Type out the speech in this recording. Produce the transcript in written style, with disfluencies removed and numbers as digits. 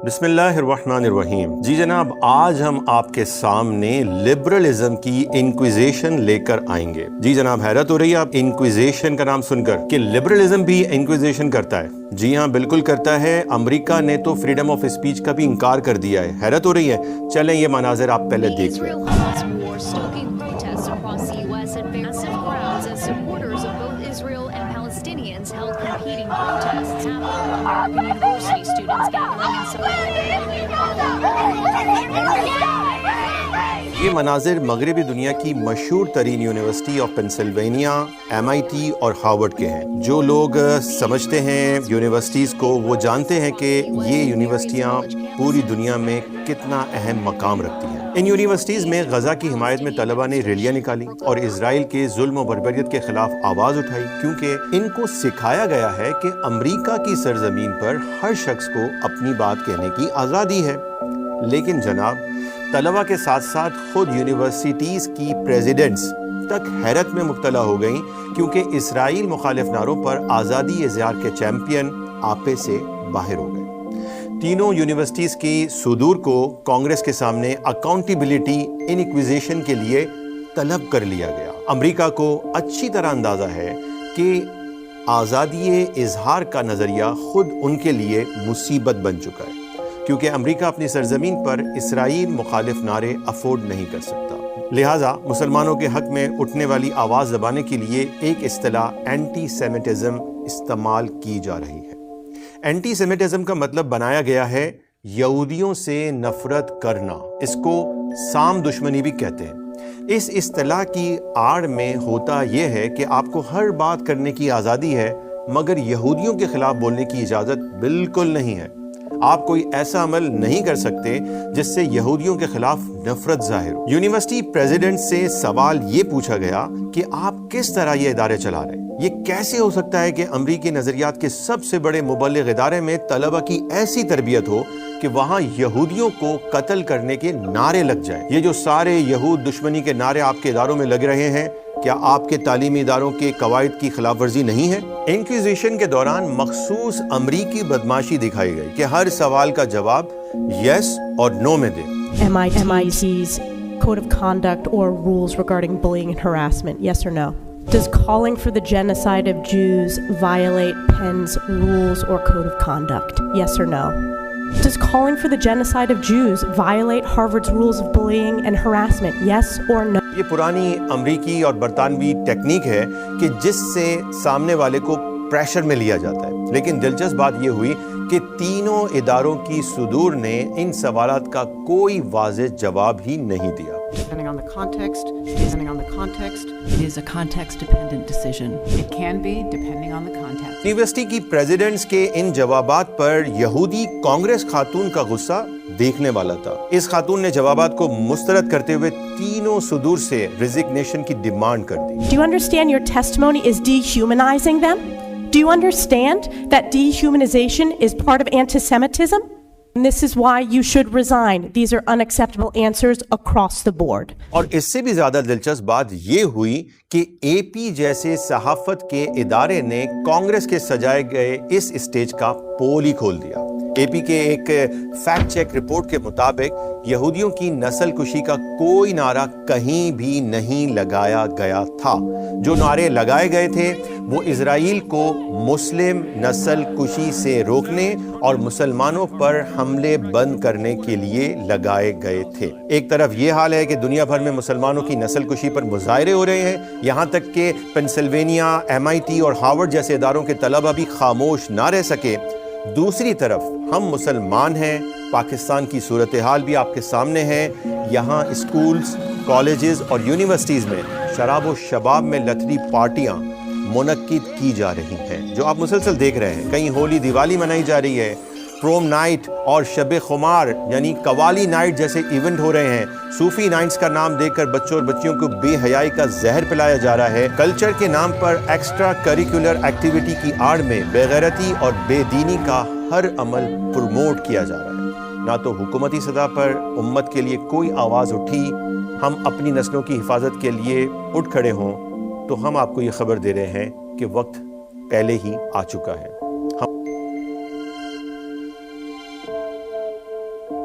بسم اللہ الرحمن الرحیم۔ جی جناب، آج ہم آپ کے سامنے لبرلزم کی انکویزیشن لے کر آئیں گے۔ جی جناب، حیرت ہو رہی ہے آپ انکویزیشن کا نام سن کر کہ لبرلزم بھی انکویزیشن کرتا ہے؟ جی ہاں، بالکل کرتا ہے۔ امریکہ نے تو فریڈم آف اسپیچ کا بھی انکار کر دیا ہے۔ حیرت ہو رہی ہے؟ چلیں یہ مناظر آپ پہلے دیکھ لیں۔ یہ مناظر مغربی دنیا کی مشہور ترین یونیورسٹی آف پینسلوینیا، MIT اور ہارورڈ کے ہیں۔ جو لوگ سمجھتے ہیں یونیورسٹیز کو، وہ جانتے ہیں کہ یہ یونیورسٹیاں پوری دنیا میں کتنا اہم مقام رکھتی ہیں۔ ان یونیورسٹیز میں غزہ کی حمایت میں طلبہ نے ریلیاں نکالی اور اسرائیل کے ظلم و بربریت کے خلاف آواز اٹھائی، کیونکہ ان کو سکھایا گیا ہے کہ امریکہ کی سرزمین پر ہر شخص کو اپنی بات کہنے کی آزادی ہے۔ لیکن جناب، طلبہ کے ساتھ ساتھ خود یونیورسٹیز کی پریزیڈنٹس تک حیرت میں مبتلا ہو گئیں، کیونکہ اسرائیل مخالف نعروں پر آزادی اظہار کے چیمپئن آپے سے باہر ہو گئے۔ تینوں یونیورسٹیز کی صدور کو کانگریس کے سامنے اکاؤنٹیبلٹی انکویزیشن کے لیے طلب کر لیا گیا۔ امریکہ کو اچھی طرح اندازہ ہے کہ آزادی اظہار کا نظریہ خود ان کے لیے مصیبت بن چکا ہے، کیونکہ امریکہ اپنی سرزمین پر اسرائیل مخالف نعرے افورڈ نہیں کر سکتا۔ لہٰذا مسلمانوں کے حق میں اٹھنے والی آواز دبانے کے لیے ایک اصطلاح اینٹی سیمیٹزم استعمال کی جا رہی ہے۔ اینٹی سیمیٹزم کا مطلب بنایا گیا ہے یہودیوں سے نفرت کرنا۔ اس کو سام دشمنی بھی کہتے ہیں۔ اس اصطلاح کی آڑ میں ہوتا یہ ہے کہ آپ کو ہر بات کرنے کی آزادی ہے، مگر یہودیوں کے خلاف بولنے کی اجازت بالکل نہیں ہے۔ آپ کوئی ایسا عمل نہیں کر سکتے جس سے یہودیوں کے خلاف نفرت ظاہر ہو۔ یونیورسٹی پریزیڈنٹ سے سوال یہ پوچھا گیا کہ آپ کس طرح یہ ادارے چلا رہے ہیں؟ یہ کیسے ہو سکتا ہے کہ امریکی نظریات کے سب سے بڑے مبلغ ادارے میں طلبہ کی ایسی تربیت ہو کہ وہاں یہودیوں کو قتل کرنے کے نعرے لگ جائیں؟ یہ جو سارے یہود دشمنی کے نعرے آپ کے اداروں میں لگ رہے ہیں، کیا آپ کے تعلیمی اداروں کے قواعد کی خلاف ورزی نہیں ہے؟ انکویزیشن کے دوران مخصوص امریکی بدماشی دکھائی گئی کہ ہر سوال کا جواب یس اور نو میں دے۔ MIT's code of conduct or rules regarding bullying and harassment, yes or no? Does calling for the genocide of Jews violate Penn's rules or code of conduct, yes or no? Does calling for the genocide of Jews violate Harvard's rules of bullying and harassment, yes or no? یہ پرانی امریکی اور برطانوی technique ہے کہ جس سے سامنے والے کو پریشر میں لیا جاتا ہے۔ لیکن دلچسپ بات یہ ہوئی کہ تینوں اداروں کی صدور نے ان سوالات کا کوئی واضح جواب ہی نہیں دیا۔ Depending on the context, it is a context-dependent decision. It can be, depending on the context. University کی پریزیڈنٹس کے ان جوابات پر یہودی کانگریس خاتون کا غصہ دیکھنے والا تھا۔ اس خاتون نے جوابات کو مسترد کرتے ہوئے تینوں صدور سے ریزگنیشن کی ڈیمانڈ کر دی۔ Do you understand your testimony is dehumanizing them? Do you understand that dehumanization is part of anti-Semitism? And this is why you should resign. These are unacceptable answers across the board. اور اس سے بھی زیادہ دلچسپ بات یہ ہوئی کہ AP جیسے صحافت کے ادارے نے کانگریس کے سجائے گئے اس اسٹیج کا پول ہی کھول دیا۔ AP کے ایک فیکٹ چیک رپورٹ کے مطابق یہودیوں کی نسل کشی کا کوئی نعرہ کہیں بھی نہیں لگایا گیا تھا۔ جو نعرے لگائے گئے تھے وہ اسرائیل کو مسلم نسل کشی سے روکنے اور مسلمانوں پر حملے بند کرنے کے لیے لگائے گئے تھے۔ ایک طرف یہ حال ہے کہ دنیا بھر میں مسلمانوں کی نسل کشی پر مظاہرے ہو رہے ہیں، یہاں تک کہ پینسلوینیا، MIT اور ہارورڈ جیسے اداروں کے طلبہ بھی خاموش نہ رہ سکے۔ دوسری طرف ہم مسلمان ہیں، پاکستان کی صورتحال بھی آپ کے سامنے ہے۔ یہاں اسکولز، کالجز اور یونیورسٹیز میں شراب و شباب میں لتھڑی پارٹیاں منعقد کی جا رہی ہیں، جو آپ مسلسل دیکھ رہے ہیں۔ کہیں ہولی دیوالی منائی جا رہی ہے، پروم نائٹ اور شب خمار یعنی قوالی نائٹ جیسے ایونٹ ہو رہے ہیں۔ صوفی نائٹس کا نام دے کر بچوں اور بچیوں کو بے حیائی کا زہر پلایا جا رہا ہے۔ کلچر کے نام پر ایکسٹرا کریکولر ایکٹیویٹی کی آڑ میں بے غیرتی اور بے دینی کا ہر عمل پروموٹ کیا جا رہا ہے۔ نہ تو حکومتی سطح پر امت کے لیے کوئی آواز اٹھی، ہم اپنی نسلوں کی حفاظت کے لیے اٹھ کھڑے ہوں، تو ہم آپ کو یہ خبر دے رہے ہیں کہ وقت پہلے ہی آ چکا ہے۔